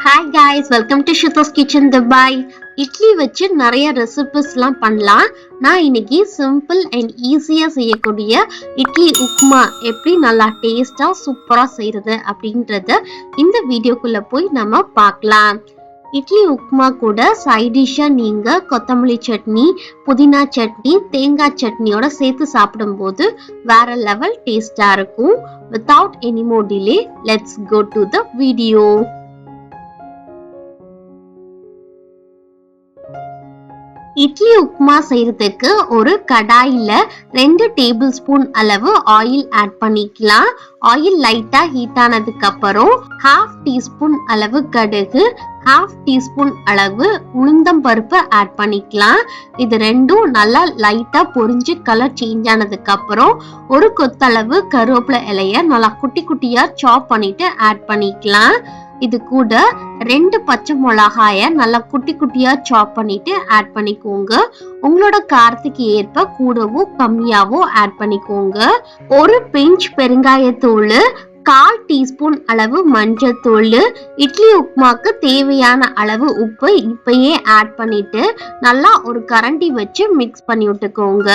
Hi guys, welcome to shortsfeed. Idli வச்சு நிறைய ரெசிபிஸ்லாம் பண்ணலாம். நான் இன்னைக்கு சிம்பிள் அண்ட் ஈஸியா செய்யக்கூடிய இட்லி உப்மா எப்படி நல்லா டேஸ்டா சூப்பரா செய்யறது அப்படின்றத இந்த வீடியோக்குள்ள போய் நம்ம பார்க்கலாம். இட்லி உப்மா கூட சைட் டிஷ்ஷா நீங்க கொத்தமல்லி சட்னி, புதினா சட்னி, தேங்காய் சட்னியோட சேர்த்து சாப்பிடும்போது வேற லெவல் டேஸ்டா இருக்கும். Without any more delay, let's go to the video. Idli upma செய்யறதுக்கு ஒரு கடாயில 2 டேபிள் ஸ்பூன் அளவு ஆயில் ஆட் பண்ணிக்கலாம். ஆயில் லைட்டா ஹீட் ஆனதுக்கு அப்புறம் 1/2 டீஸ்பூன் அளவு கடுகு, 1/2 டீஸ்பூன் அளவு உளுந்தம் பருப்பு ஆட் பண்ணிக்கலாம். இது ரெண்டும் நல்லா லைட்டா பொரிஞ்சு கலர் சேஞ்ச் ஆனதுக்கு அப்புறம் ஒரு கொத்தளவு கருவேப்பிலை இலைய நல்லா குட்டி குட்டியா சாப் பண்ணிட்டு ஆட் பண்ணிக்கலாம். இது கூட 2 பச்சை மிளகாய நல்லா குட்டி குட்டியா சாப் பண்ணிட்டு ஆட் பண்ணிக்கோங்க. உங்களோட காரத்துக்கு ஏற்ப கூடவோ கம்மியாவோ ஆட் பண்ணிக்கோங்க. ஒரு பிஞ்ச் பெருங்காயத்தூள், 1/4 டீஸ்பூன் அளவு மஞ்சள் தூள், இட்லி உப்மாக்கு தேவையான அளவு உப்பு இப்பயே ஆட் பண்ணிட்டு நல்லா ஒரு கரண்டி வச்சு மிக்ஸ் பண்ணி விட்டுக்கோங்க.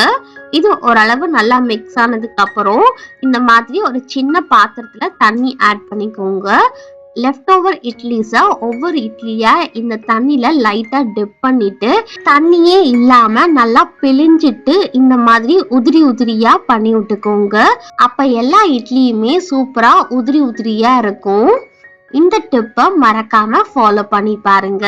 இது ஓரளவு நல்லா மிக்ஸ் ஆனதுக்கு அப்புறம் இந்த மாதிரி ஒரு சின்ன பாத்திரத்துல தண்ணி ஆட் பண்ணிக்கோங்க. லெஃப்ட் ஓவர் இட்லிஸா ஒவ்வொரு இட்லியா இந்த தண்ணில லைட்டா டிப் பண்ணிட்டு தண்ணியே இல்லாம நல்லா பிழிஞ்சிட்டு இந்த மாதிரி உதிரி உதிரியா பண்ணி விட்டுக்கோங்க. அப்ப எல்லா இட்லியுமே சூப்பரா உதிரி உதிரியா இருக்கும். இந்த டிப்பை மறக்காம ஃபாலோ பண்ணி பாருங்க.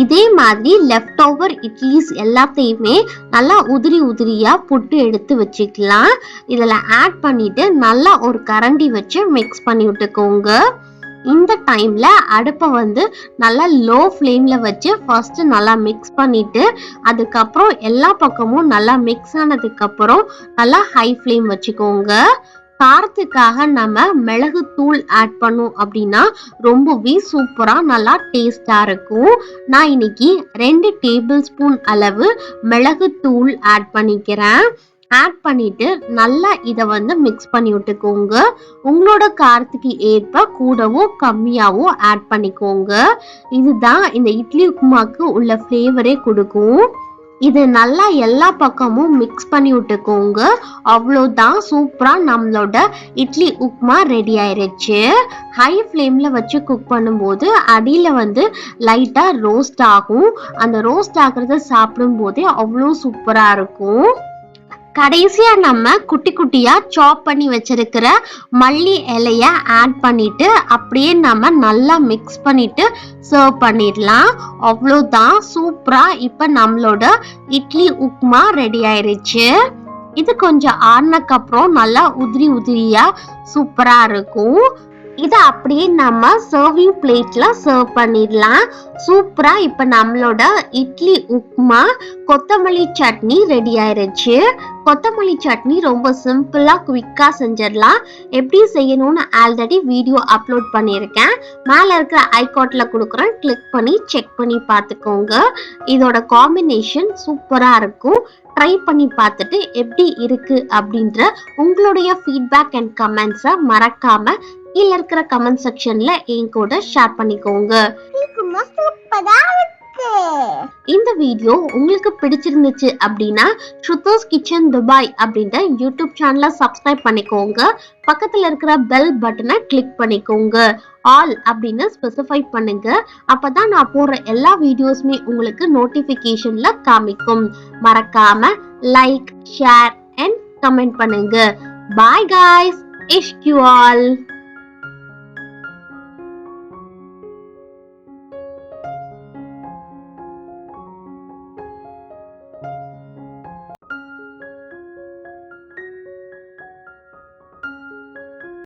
இதே மாதிரி லெஃப்ட் ஓவர் இட்லிஸ் எல்லாத்தையுமே நல்லா உதிரி உதிரியா புட்டு எடுத்து வச்சுக்கலாம். இதுல ஆட் பண்ணிட்டு நல்லா ஒரு கரண்டி வச்சு மிக்ஸ் பண்ணி விட்டுக்கோங்க. இந்த டைம்ல அடுப்பை நல்லா லோ ஃப்ளேம்ல வச்சு ஃபர்ஸ்ட் நல்லா மிக்ஸ் பண்ணிட்டு அதுக்கப்புறம் எல்லா பக்கமும் நல்லா மிக்ஸ் ஆனதுக்கு அப்புறம் நல்லா ஹை ஃப்ளேம் வச்சுக்கோங்க. காரத்துக்காக நம்ம மிளகு தூள் ஆட் பண்ணோம் அப்படின்னா ரொம்பவே சூப்பரா நல்லா டேஸ்டா இருக்கும். நான் இன்னைக்கு 2 டேபிள் ஸ்பூன் அளவு மிளகு தூள் ஆட் பண்ணிக்கிறேன். ஆட் பண்ணிட்டு நல்லா இதை மிக்ஸ் பண்ணி விட்டுக்கோங்க. உங்களோட காரத்துக்கு ஏற்ப கூடவோ கம்மியாவோ ஆட் பண்ணிக்கோங்க. இதுதான் இந்த இட்லி உப்புமாக்கு உள்ள ஃப்ளேவரே கொடுக்கும். இது நல்லா எல்லா பக்கமும் மிக்ஸ் பண்ணி விட்டுக்கோங்க. அவ்வளோதான், சூப்பரா நம்மளோட இட்லி உப்புமா ரெடி ஆயிருச்சு. ஹை ஃப்ளேம்ல வச்சு குக் பண்ணும்போது அடியில லைட்டா ரோஸ்ட் ஆகும். அந்த ரோஸ்ட் ஆகுறத சாப்பிடும் போதே அவ்வளோ சூப்பரா இருக்கும். கடைசியா நம்ம குட்டி குட்டியா சாப் பண்ணி வச்சிருக்கிற மல்லி இலைய ஆட் பண்ணிட்டு அப்படியே நம்ம நல்லா மிக்ஸ் பண்ணிட்டு சர்வ் பண்ணிடலாம். அவ்வளோதான், சூப்பரா இப்ப நம்மளோட இட்லி உப்மா ரெடி ஆயிருச்சு. இது கொஞ்சம் ஆறுனக்கு அப்புறம் நல்லா உதிரி உதிரியா சூப்பரா இருக்கும். இதை அப்படியே நம்ம சர்விங் பிளேட்ல சர்வ் பண்ணிடலாம். சூப்பரா இப்ப நம்மளோட இட்லி உப்மா கொத்தமல்லி சட்னி ரெடி ஆயிருச்சு. கொத்தமல்லி சட்னி ரொம்ப சிம்பிளா குவிக்கா செஞ்சிடலாம். எப்படி செய்யணும்னு ஆல்ரெடி வீடியோ அப்லோட் பண்ணியிருக்கேன். மேல இருக்கிற ஐகார்ட்ல கொடுக்குறேன், கிளிக் பண்ணி செக் பண்ணி பார்த்துக்கோங்க. இதோட காம்பினேஷன் சூப்பரா இருக்கும். ட்ரை பண்ணி பார்த்துட்டு எப்படி இருக்கு அப்படின்ற உங்களுடைய ஃபீட்பேக் அண்ட் கமெண்ட்ஸை மறக்காம கீழ இருக்கிற கமெண்ட் செக்ஷன்ல என் கூட ஷேர் பண்ணிக்கோங்க. இந்த வீடியோ உங்களுக்கு பிடிச்சிருந்துச்சு அப்படின்னா ஷ்ருத்திஸ் கிச்சன் துபாய் அப்படின்ற யூடியூப் சேனலை சப்ஸ்கிரைப் பண்ணிக்கோங்க. பக்கத்துல இருக்கிற பெல் பட்டனை கிளிக் பண்ணிக்கோங்க. ஆல் அப்படின்னு ஸ்பெசிஃபை பண்ணுங்க. அப்பதான் நான் போடுற எல்லா வீடியோஸுமே உங்களுக்கு நோட்டிபிகேஷன்ல காமிக்கும். மறக்காம லைக், ஷேர் அண்ட் கமெண்ட் பண்ணுங்க. பாய் guys, ish you all.